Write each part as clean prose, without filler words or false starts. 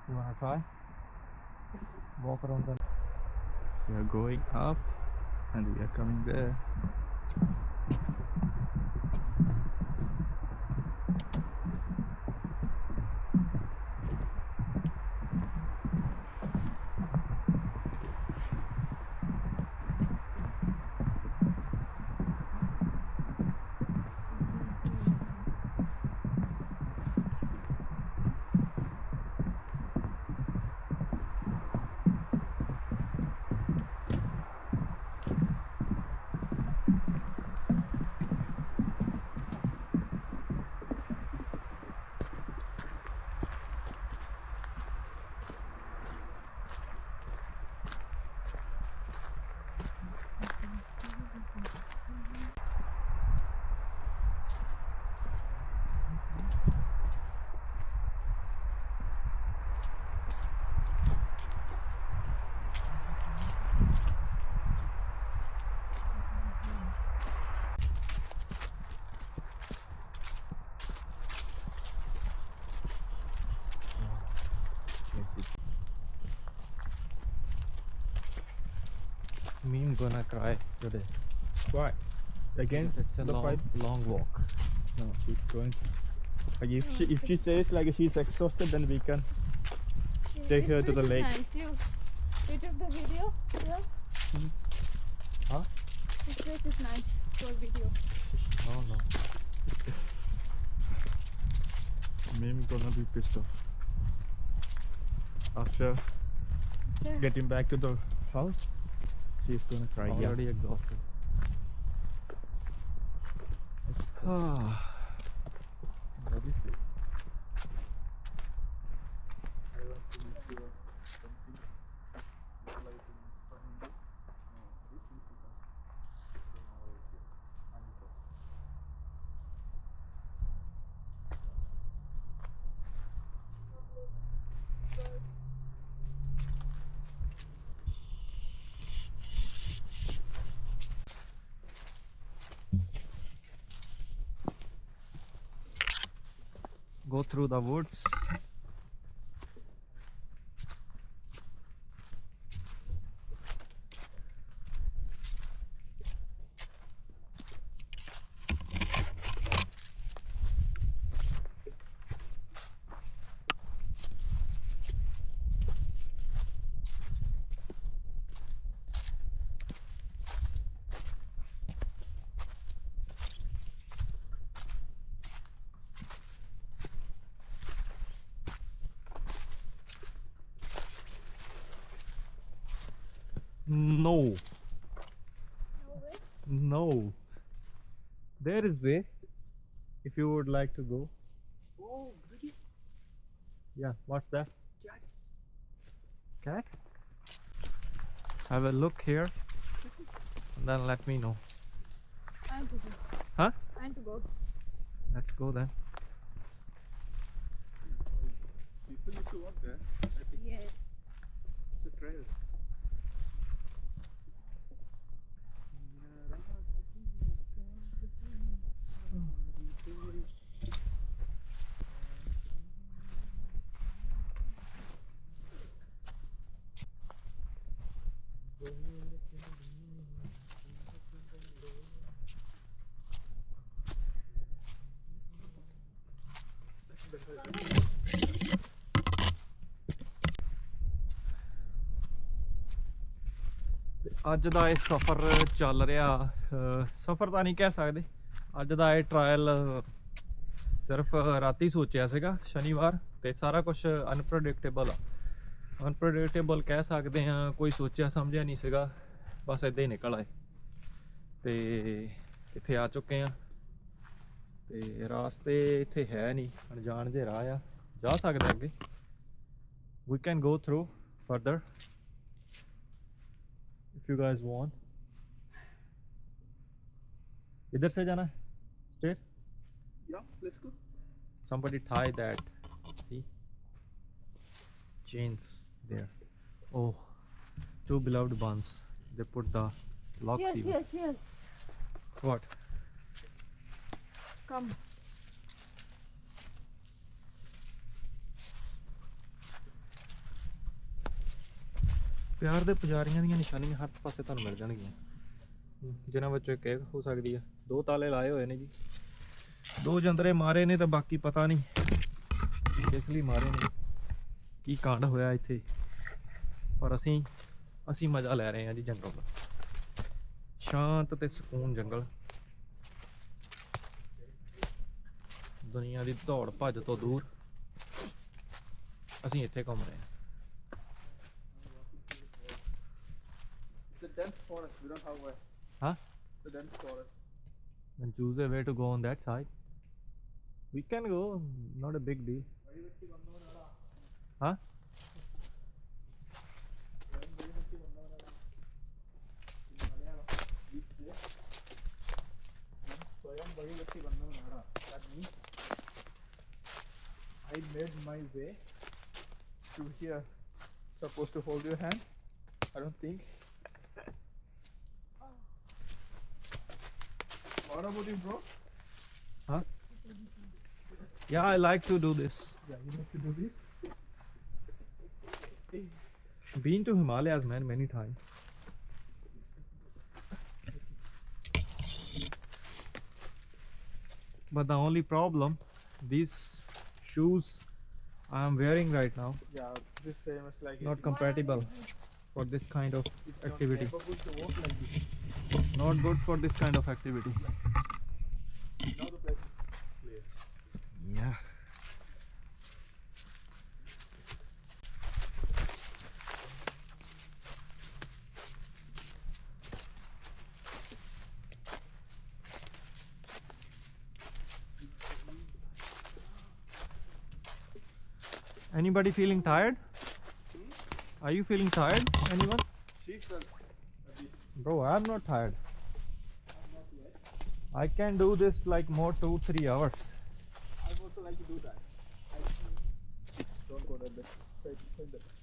You wanna try? Walk around the. We are going up and we are coming there. Me, I'm gonna cry today. Why? Again? It's a the fight? long walk. No, she's going. Like if she says like she's exhausted, then we can take her to the lake. Nice. You took the video? Yeah. Huh? This place is nice for video. No. Mim gonna be pissed off after getting back to the house. She's gonna cry. Already exhausted. What is it? I want to make sure something like in funny. No, this is Go through the woods. No. No. There is way. If you would like to go. Oh, really? Yeah, what's that? Cat. Cat? Have a look here. And then let me know. I want to go. Huh? I want to go. Let's go then. People used to walk there. I think Yes. it's a trail. ਅੱਜ ਦਾ ਇਹ ਸਫ਼ਰ ਚੱਲ ਰਿਹਾ ਸਫ਼ਰ ਤਾਂ ਨਹੀਂ ਕਹਿ ਸਕਦੇ ਅੱਜ ਦਾ ਇਹ ਟ੍ਰਾਇਲ ਸਿਰਫ ਰਾਤੀ ਸੋਚਿਆ ਸੀਗਾ ਸ਼ਨੀਵਾਰ ਤੇ ਸਾਰਾ ਕੁਝ ਅਨਪ੍ਰੈਡਿਕਟੇਬਲ ਕਹਿ ਸਕਦੇ ਆ ਕੋਈ ਸੋਚਿਆ ਸਮਝਿਆ ਨਹੀਂ ਸੀਗਾ ਬਸ ਇਦਾਂ ਹੀ ਨਿਕਲ ਆਏ ਤੇ ਇੱਥੇ ਆ ਚੁੱਕੇ ਆ ਤੇ ਰਾਸਤੇ ਇੱਥੇ ਹੈ ਨਹੀਂ ਅਣਜਾਣ ਜਿਹੇ ਰਾਹ ਆ ਜਾ ਸਕਦੇ ਅੱਗੇ we can go through further if you guys want इधर से जाना है straight Yeah, let's go. somebody tie that see chains there oh two beloved ones they put the locks Yes, even. yes. What? Come. ਪਿਆਰ ਦੇ ਪੁਜਾਰੀਆਂ ਦੀਆਂ ਨਿਸ਼ਾਨੀਆਂ ਹਰ ਪਾਸੇ ਤੁਹਾਨੂੰ ਮਿਲ ਜਾਣਗੀਆਂ, ਜਿਨ੍ਹਾਂ ਵਿੱਚੋਂ ਇੱਕ ਇਹ ਹੋ ਸਕਦੀ ਆ। 2 ਤਾਲੇ ਲਾਏ ਹੋਏ ਨੇ ਜੀ, 2 ਜੰਦਰੇ ਮਾਰੇ ਨੇ, ਤਾਂ ਬਾਕੀ ਪਤਾ ਨਹੀਂ ਕਿਸ ਲਈ ਮਾਰੇ ਨੇ, ਕੀ ਕਾਂਡ ਹੋਇਆ ਇੱਥੇ। ਪਰ ਅਸੀਂ ਮਜ਼ਾ ਲੈ ਰਹੇ ਹਾਂ ਜੀ ਜੰਗਲ ਦਾ, ਸ਼ਾਂਤ ਤੇ ਸਕੂਨ ਜੰਗਲ। ਦੁਨੀਆ ਦੀ ਦੌੜ ਭੱਜ ਤੋਂ ਦੂਰ ਅਸੀਂ ਇੱਥੇ ਘੁੰਮ ਰਹੇ ਹਾਂ। It's a dense forest. We don't have a. Huh? It's a dense forest. Then choose a way to go on that side. We can go, not a big deal. Huh? That means I made my way to here. Supposed to hold your hand. I don't think. What about you, bro? Huh? Yeah, I like to do this. Yeah, you have to do this. Been to Himalayas, man, many times. But the only problem, these shoes I am wearing right now, Yeah, this same as like not compatible for this kind of it's activity. not capable to walk like this. Not good for this kind of activity. Now the place is clear. Yeah. Anybody feeling tired? Are you feeling tired? Anyone? She felt a bit. Bro, I'm not tired. I'm not yet. I can do this like more 2-3 hours. I would also like to do that. Don't go that way.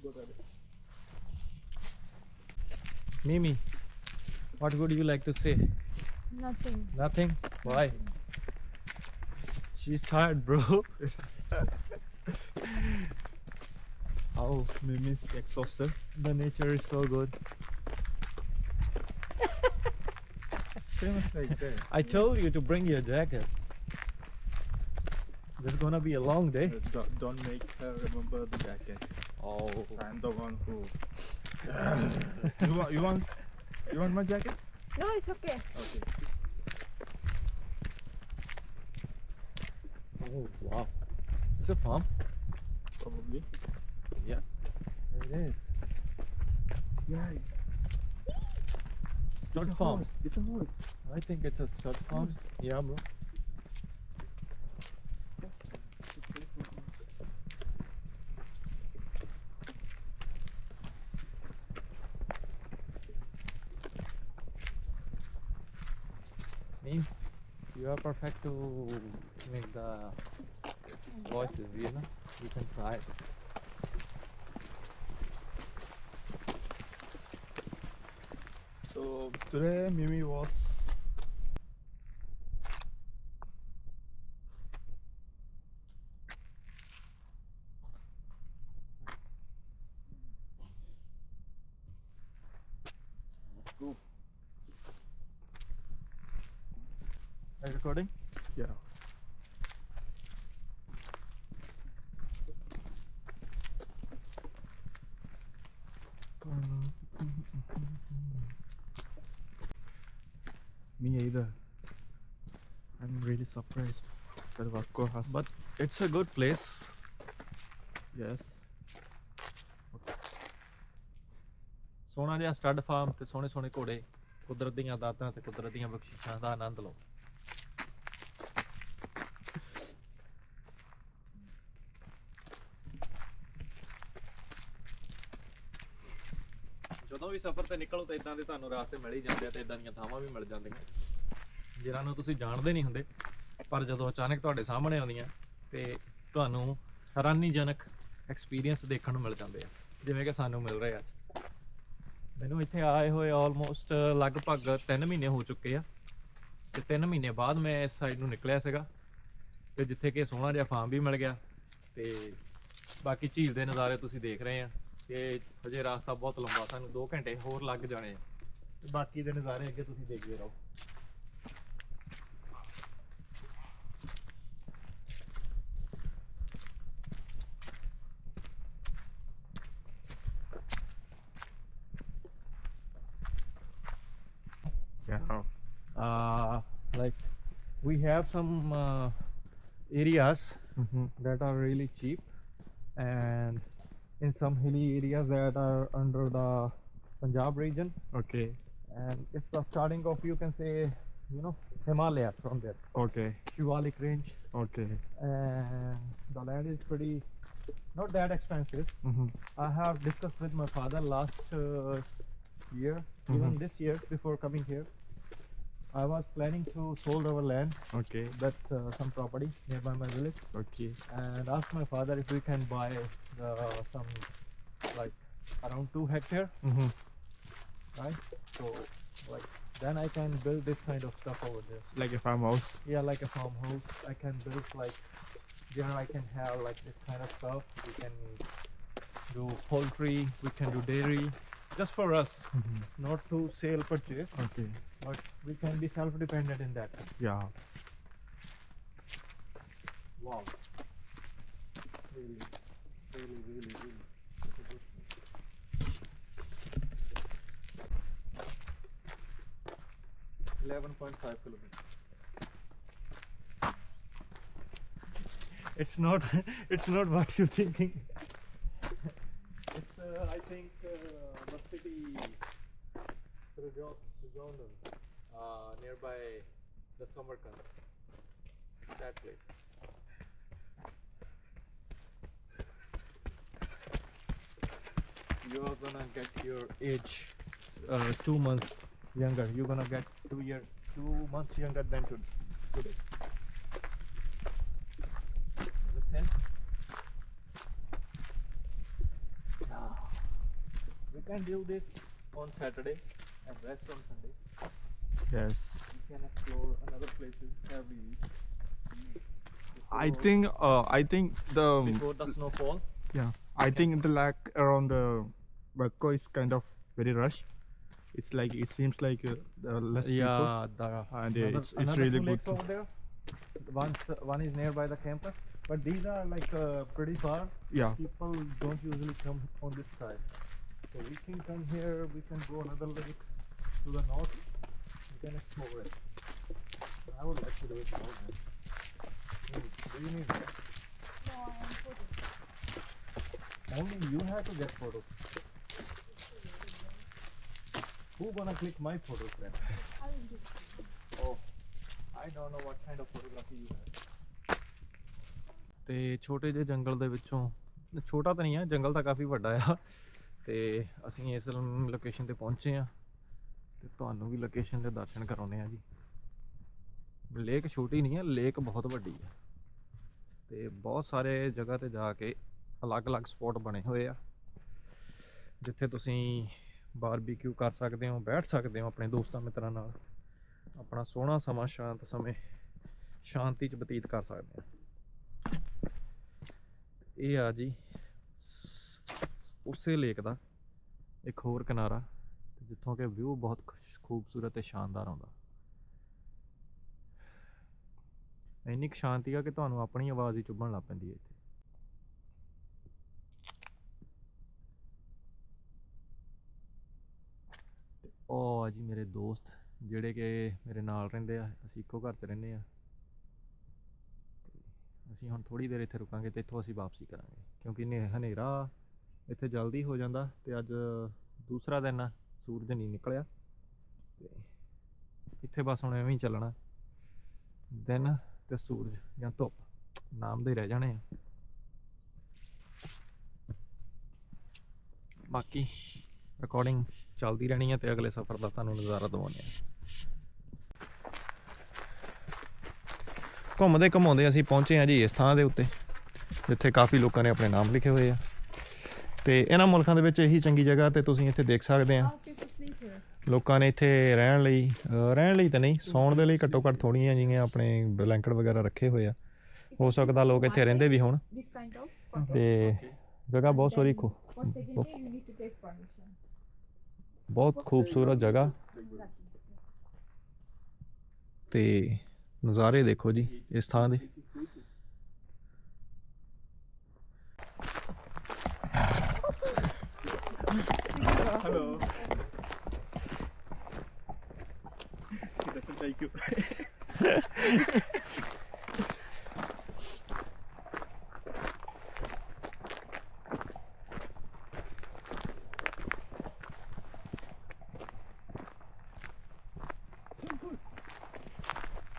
Go that way. Mimi, what would you like to say? Nothing. Nothing? Why? She's tired, bro. How Mimi's exhausted. the nature is so good. Same as like that. I told you to bring your jacket. This is gonna be a long day. Don't make her remember the jacket. Oh. I'm the one who. you want my jacket? No, it's okay. Okay. Oh wow. It's a farm. Probably. Yeah. It is. Yeah. Stud It's a farm. horse. It's a horse. I think it's a stud farm. Yeah, bro. Me, you are perfect to make the voices, you know? You can try it. So today Mimi was. Go. Are you recording? Yeah. Me either. I'm really surprised that Vakko has. But it's a good place. Yes. ਸੋਹਣਾ ਜਿਹਾ stud farm ਤੇ ਸੋਹਣੇ ਸੋਹਣੇ ਘੋੜੇ, ਕੁਦਰਤ ਦੀਆਂ ਦਾਤਾਂ ਤੇ ਕੁਦਰਤ ਦੀਆਂ ਬਖਸ਼ਿਸ਼ਾਂ ਦਾ ਆਨੰਦ ਲਓ। ਜਦੋਂ ਵੀ ਸਫ਼ਰ ਤੇ ਨਿਕਲੋ ਤਾਂ ਇਦਾਂ ਦੇ ਤੁਹਾਨੂੰ ਰਾਸਤੇ ਮਿਲ ਹੀ ਜਾਂਦੇ ਆ ਤੇ ਇਦਾਂ ਦੀਆਂ ਥਾਵਾਂ ਵੀ ਮਿਲ ਜਾਂਦੀਆਂ ਜਿਨ੍ਹਾਂ ਨੂੰ ਤੁਸੀਂ ਜਾਣਦੇ ਨਹੀਂ ਹੁੰਦੇ, ਪਰ ਜਦੋਂ ਅਚਾਨਕ ਤੁਹਾਡੇ ਸਾਹਮਣੇ ਆਉਂਦੀਆਂ ਤੇ ਤੁਹਾਨੂੰ ਹੈਰਾਨੀਜਨਕ ਐਕਸਪੀਰੀਅੰਸ ਦੇਖਣ ਨੂੰ ਮਿਲ ਜਾਂਦੇ ਆ, ਜਿਵੇਂ ਕਿ ਸਾਨੂੰ ਮਿਲ ਰਿਹਾ ਅੱਜ। ਮੈਨੂੰ ਇੱਥੇ ਆਏ ਹੋਏ ਆਲਮੋਸਟ ਲਗਭਗ 3 ਮਹੀਨੇ ਹੋ ਚੁੱਕੇ ਆ ਤੇ 3 ਮਹੀਨੇ ਬਾਅਦ ਮੈਂ ਇਸ ਸਾਈਡ ਨੂੰ ਨਿਕਲਿਆ ਸੀਗਾ ਤੇ ਜਿੱਥੇ ਕਿ ਸੋਹਣਾ ਜਿਹਾ ਫਾਰਮ ਵੀ ਮਿਲ ਗਿਆ ਤੇ ਬਾਕੀ ਝੀਲ ਦੇ ਨਜ਼ਾਰੇ ਤੁਸੀਂ ਦੇਖ ਰਹੇ ਆ। ਤੇ ਹਜੇ ਰਾਸਤਾ ਬਹੁਤ ਲੰਬਾ, ਸਾਨੂੰ 2 ਘੰਟੇ ਹੋਰ ਲੱਗ ਜਾਣੇ ਆ ਤੇ ਬਾਕੀ ਦੇ ਨਜ਼ਾਰੇ ਅੱਗੇ ਤੁਸੀਂ ਦੇਖਦੇ ਰਹੋ। Yeah. Like we have some areas that are really cheap, and in some hilly areas that are under the Punjab region, Okay. and it's the starting of, you can say, Himalaya from there, Okay. Shivalik range, Okay. and the land is pretty not that expensive. I have discussed with my father last year, even this year before coming here. I was planning to sold our land, Okay. that some property nearby my village, Okay. and ask my father if we can buy some like around 2 hectare, right? So like then I can build this kind of stuff over there. Like a farmhouse. Yeah, like a farmhouse. I can build like there. I can have like this kind of stuff. We can do poultry. We can do dairy, just for us, not to sale purchase, Okay. but we can be self-dependent in that. Yeah. Wow. Really, really, really, really. It's a good thing. 11.5 kilometers. It's not. It's not what you're thinking. It's I think the city Srujondon, nearby the Samarkand. That place. You are gonna get your age 2 months younger. You're gonna get 2 months younger than today. Understand? We can do this on Saturday and rest on Sunday. Yes. We can explore another places every week. I think the Before the snowfall. yeah. I think the lake around the Växjö is kind of very rush. It seems like less people. Yeah, And it's another really 2 good. lakes over there. One is nearby the campus, but these are like pretty far. Yeah. People don't usually come on this side, so we can come here. We can go another lakes to the north. We can explore it. I would like to do it now, man. Do you need it? No, I am photos. Only you have to get photos. Who gonna click my photos then? I will do. Oh, I don't know what kind of photography you have. ਤੇ ਛੋਟੇ ਜਿਹੇ ਜੰਗਲ ਦੇ ਵਿੱਚੋਂ, ਛੋਟਾ ਤਾਂ ਨਹੀਂ ਆ, ਜੰਗਲ ਤਾਂ ਕਾਫੀ ਵੱਡਾ ਆ, ਤੇ ਅਸੀਂ ਇਸ ਲੋਕੇਸ਼ਨ ਤੇ ਪਹੁੰਚੇ ਆ ਤੇ ਤੁਹਾਨੂੰ ਵੀ ਲੋਕੇਸ਼ਨ ਦੇ ਦਰਸ਼ਨ ਕਰਾਉਣੇ ਆ ਜੀ। ਲੇਕ ਛੋਟੀ ਨਹੀਂ ਆ, ਲੇਕ ਬਹੁਤ ਵੱਡੀ ਆ ਤੇ ਬਹੁਤ ਸਾਰੇ ਜਗ੍ਹਾ ਤੇ ਜਾ ਕੇ ਅਲੱਗ-ਅਲੱਗ ਸਪੌਟ ਬਣੇ ਹੋਏ ਆ ਜਿੱਥੇ ਤੁਸੀਂ ਬਾਰਬੀਕਿਊ ਕਰ ਸਕਦੇ ਹੋ, ਬੈਠ ਸਕਦੇ ਹੋ ਆਪਣੇ ਦੋਸਤਾਂ ਮਿੱਤਰਾਂ ਨਾਲ, ਆਪਣਾ ਸੋਹਣਾ ਸਮਾਂ ਸ਼ਾਂਤ ਸਮੇਂ ਸ਼ਾਂਤੀ 'ਚ ਬਤੀਤ ਕਰ ਸਕਦੇ ਆ। ਇਹ ਆ ਜੀ ਉਸੇ ਲੇਕ ਦਾ ਇੱਕ ਹੋਰ ਕਿਨਾਰਾ ਜਿੱਥੋਂ ਕਿ ਵਿਊ ਬਹੁਤ ਖੂਬਸੂਰਤ ਤੇ ਸ਼ਾਨਦਾਰ ਆਉਂਦਾ। ਇੰਨੀ ਕੁ ਸ਼ਾਂਤੀ ਆ ਕਿ ਤੁਹਾਨੂੰ ਆਪਣੀ ਆਵਾਜ਼ ਹੀ ਚੁੱਭਣ ਲੱਗ ਪੈਂਦੀ ਹੈ ਇੱਥੇ। ਉਹ ਆ ਜੀ ਮੇਰੇ ਦੋਸਤ ਜਿਹੜੇ ਕਿ ਮੇਰੇ ਨਾਲ ਰਹਿੰਦੇ ਆ, ਅਸੀਂ ਇੱਕੋ ਘਰ 'ਚ ਰਹਿੰਦੇ ਆ। ਅਸੀਂ ਹੁਣ ਥੋੜ੍ਹੀ ਦੇਰ ਇੱਥੇ ਰੁਕਾਂਗੇ ਤੇ ਇੱਥੋਂ ਅਸੀਂ ਵਾਪਸੀ ਕਰਾਂਗੇ ਕਿਉਂਕਿ ਹਨੇਰਾ ਇੱਥੇ ਜਲਦੀ ਹੋ ਜਾਂਦਾ ਤੇ ਅੱਜ ਦੂਸਰਾ ਦਿਨ ਆ, ਸੂਰਜ ਨਹੀਂ ਨਿਕਲਿਆ ਤੇ ਇੱਥੇ ਬਸ ਹੁਣ ਐਵੇਂ ਹੀ ਚੱਲਣਾ, ਦਿਨ ਤੇ ਸੂਰਜ ਜਾਂ ਧੁੱਪ ਨਾਮ ਦੇ ਰਹਿ ਜਾਣੇ ਆ। ਬਾਕੀ ਰਿਕਾਰਡਿੰਗ ਚੱਲਦੀ ਰਹਿਣੀ ਹੈ ਤੇ ਅਗਲੇ ਸਫ਼ਰ ਦਾ ਤੁਹਾਨੂੰ ਨਜ਼ਾਰਾ ਦਿਵਾਉਂਦੇ ਆ। ਘੁੰਮਦੇ ਘੁੰਮਾਉਂਦੇ ਅਸੀਂ ਪਹੁੰਚੇ ਹਾਂ ਜੀ ਇਸ ਥਾਂ ਦੇ ਉੱਤੇ ਜਿੱਥੇ ਕਾਫੀ ਲੋਕਾਂ ਨੇ ਆਪਣੇ ਨਾਮ ਲਿਖੇ ਹੋਏ ਆ ਤੇ ਇਹਨਾਂ ਮੁਲਕਾਂ ਦੇ ਵਿੱਚ ਇਹੀ ਚੰਗੀ ਜਗ੍ਹਾ ਤੇ ਤੁਸੀਂ ਇੱਥੇ ਦੇਖ ਸਕਦੇ ਆ ਲੋਕਾਂ ਨੇ ਇੱਥੇ ਰਹਿਣ ਲਈ ਤਾਂ ਨਹੀਂ, ਸੌਣ ਦੇ ਲਈ ਘੱਟੋ ਘੱਟ ਥੋੜ੍ਹੀਆਂ ਜਿਹੀਆਂ ਆਪਣੇ ਬਲੈਂਕਟ ਵਗੈਰਾ ਰੱਖੇ ਹੋਏ ਆ। ਹੋ ਸਕਦਾ ਲੋਕ ਇੱਥੇ ਰਹਿੰਦੇ ਵੀ ਹੋਣ ਤੇ जगह बहुत sorry For second day, you need to take permission. बहुत खूबसूरत जगह ਤੇ ਨਜ਼ਾਰੇ ਦੇਖੋ ਜੀ ਇਸ ਥਾਂ ਦੇ। Hello. He doesn't like you.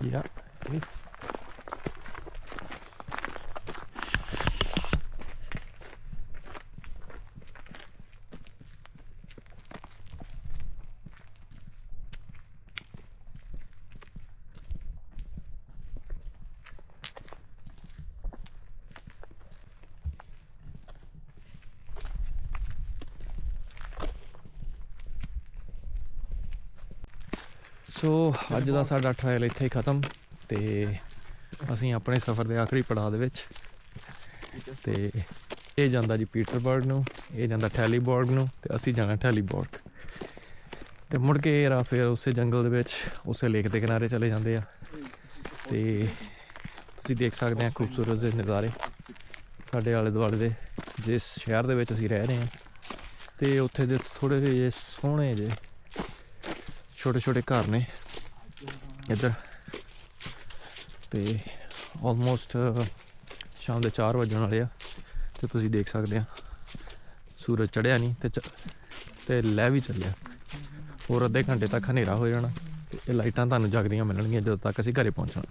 Yeah, it is. ਸੋ ਅੱਜ ਦਾ ਸਾਡਾ ਟਰਾਇਲ ਇੱਥੇ ਹੀ ਖਤਮ ਤੇ ਅਸੀਂ ਆਪਣੇ ਸਫ਼ਰ ਦੇ ਆਖਰੀ ਪੜਾਅ ਦੇ ਵਿੱਚ ਤੇ ਇਹ ਜਾਂਦਾ ਜੀ ਪੀਟਰਬਰਗ ਨੂੰ, ਇਹ ਜਾਂਦਾ ਟੈਲੀਬੋਰਗ ਨੂੰ ਤੇ ਅਸੀਂ ਜਾਣਾ ਟੈਲੀਬੋਰਗ ਤੇ ਮੁੜ ਕੇ ਇਹ ਫਿਰ ਉਸੇ ਜੰਗਲ ਦੇ ਵਿੱਚ ਉਸੇ ਲੇਕ ਦੇ ਕਿਨਾਰੇ ਚਲੇ ਜਾਂਦੇ ਆ ਤੇ ਤੁਸੀਂ ਦੇਖ ਸਕਦੇ ਆ ਖੂਬਸੂਰਤ ਜਿਹੇ ਨਜ਼ਾਰੇ ਸਾਡੇ ਆਲੇ ਦੁਆਲੇ ਦੇ ਜਿਸ ਸ਼ਹਿਰ ਦੇ ਵਿੱਚ ਅਸੀਂ ਰਹਿ ਰਹੇ ਹਾਂ ਤੇ ਉੱਥੇ ਦੇ ਥੋੜ੍ਹੇ ਜਿਹੇ ਸੋਹਣੇ ਜਿਹੇ ਛੋਟੇ ਛੋਟੇ ਘਰ ਨੇ ਇੱਧਰ ਤੇ ਆਲਮੋਸਟ ਸ਼ਾਮ ਦੇ 4 ਵਜਣ ਵਾਲੇ ਆ ਤੇ ਤੁਸੀਂ ਦੇਖ ਸਕਦੇ ਆ ਸੂਰਜ ਚੜ੍ਹਿਆ ਨਹੀਂ ਤੇ ਲੈ ਵੀ ਚੱਲਿਆ। ਹੋਰ ਅੱਧੇ ਘੰਟੇ ਤੱਕ ਹਨੇਰਾ ਹੋ ਜਾਣਾ ਤੇ ਇਹ ਲਾਈਟਾਂ ਤੁਹਾਨੂੰ ਜਗਦੀਆਂ ਮਿਲਣਗੀਆਂ ਜਦੋਂ ਤੱਕ ਅਸੀਂ ਘਰੇ ਪਹੁੰਚਣਾ।